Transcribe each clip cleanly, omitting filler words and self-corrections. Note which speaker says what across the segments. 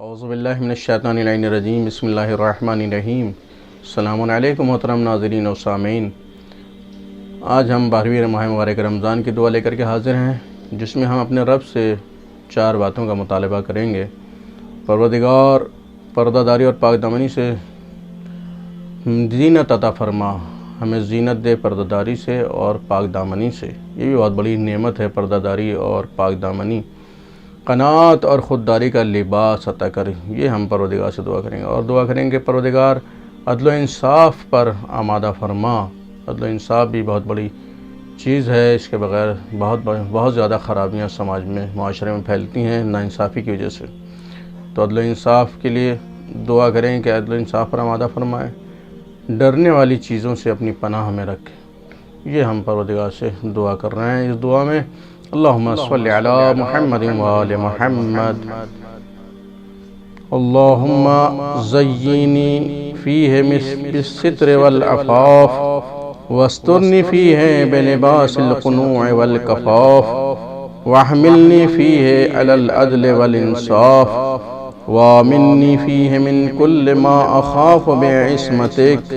Speaker 1: اعوذ باللہ من الشیطان الرجیم بسم اللہ الرحمن الرحیم۔ السلام علیکم محترم ناظرین و سامعین، آج ہم 12ویں ماہ مبارک رمضان کی دعا لے کر کے حاضر ہیں، جس میں ہم اپنے رب سے 4 باتوں کا مطالبہ کریں گے۔ پروردگار، پردہ داری اور پاک دامنی سے زینت عطا فرما، ہمیں زینت دے پردہ داری سے اور پاک دامنی سے۔ یہ بھی بہت بڑی نعمت ہے، پردہ داری اور پاک دامنی۔ قناعت اور خودداری کا لباس عطا کر، یہ ہم پروردگار سے دعا کریں گے، اور دعا کریں گے پروردگار عدل و انصاف پر آمادہ فرما۔ عدل و انصاف بھی بہت بڑی چیز ہے، اس کے بغیر بہت زیادہ خرابیاں سماج میں، معاشرے میں پھیلتی ہیں ناانصافی کی وجہ سے۔ تو عدل و انصاف کے لیے دعا کریں کہ عدل و انصاف پر آمادہ فرمائے، ڈرنے والی چیزوں سے اپنی پناہ میں رکھے۔ یہ ہم پروردگار سے دعا کر رہے ہیں۔ اس دعا میں اللہم صلی علی محمد وآل محمد، اللہم زینی فیہ بالستر والعفاف، واسترنی فیہ بلباس القنوع والکفاف، واحملنی فیہ علی العدل والانصاف، وامنی فیہ من کل ما اخاف بعصمتک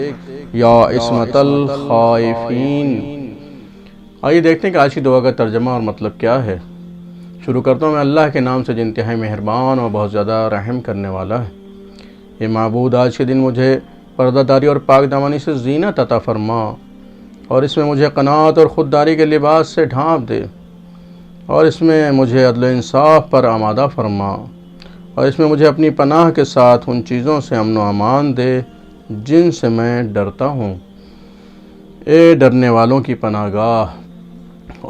Speaker 1: یا عصمت الخائفین۔ آئیے دیکھتے ہیں کہ آج کی دعا کا ترجمہ اور مطلب کیا ہے۔ شروع کرتا ہوں میں اللہ کے نام سے جو انتہائی مہربان اور بہت زیادہ رحم کرنے والا ہے۔ یہ معبود، آج کے دن مجھے پردہ داری اور پاک دامنی سے زینت عطا فرما، اور اس میں مجھے قناعت اور خودداری کے لباس سے ڈھانپ دے، اور اس میں مجھے عدل و انصاف پر آمادہ فرما، اور اس میں مجھے اپنی پناہ کے ساتھ ان چیزوں سے امن و امان دے جن سے میں ڈرتا ہوں۔ اے ڈرنے والوں کی پناہ گاہ،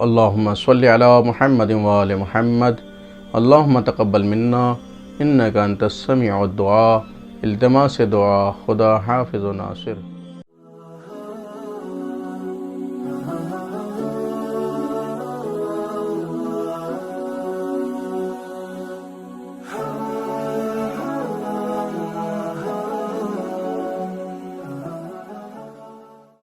Speaker 1: اللہم صلی علی محمد وآل محمد، اللہم تقبل منا انکا انت السمیع الدعاء۔ التماس دعا، خدا حافظ و ناصر۔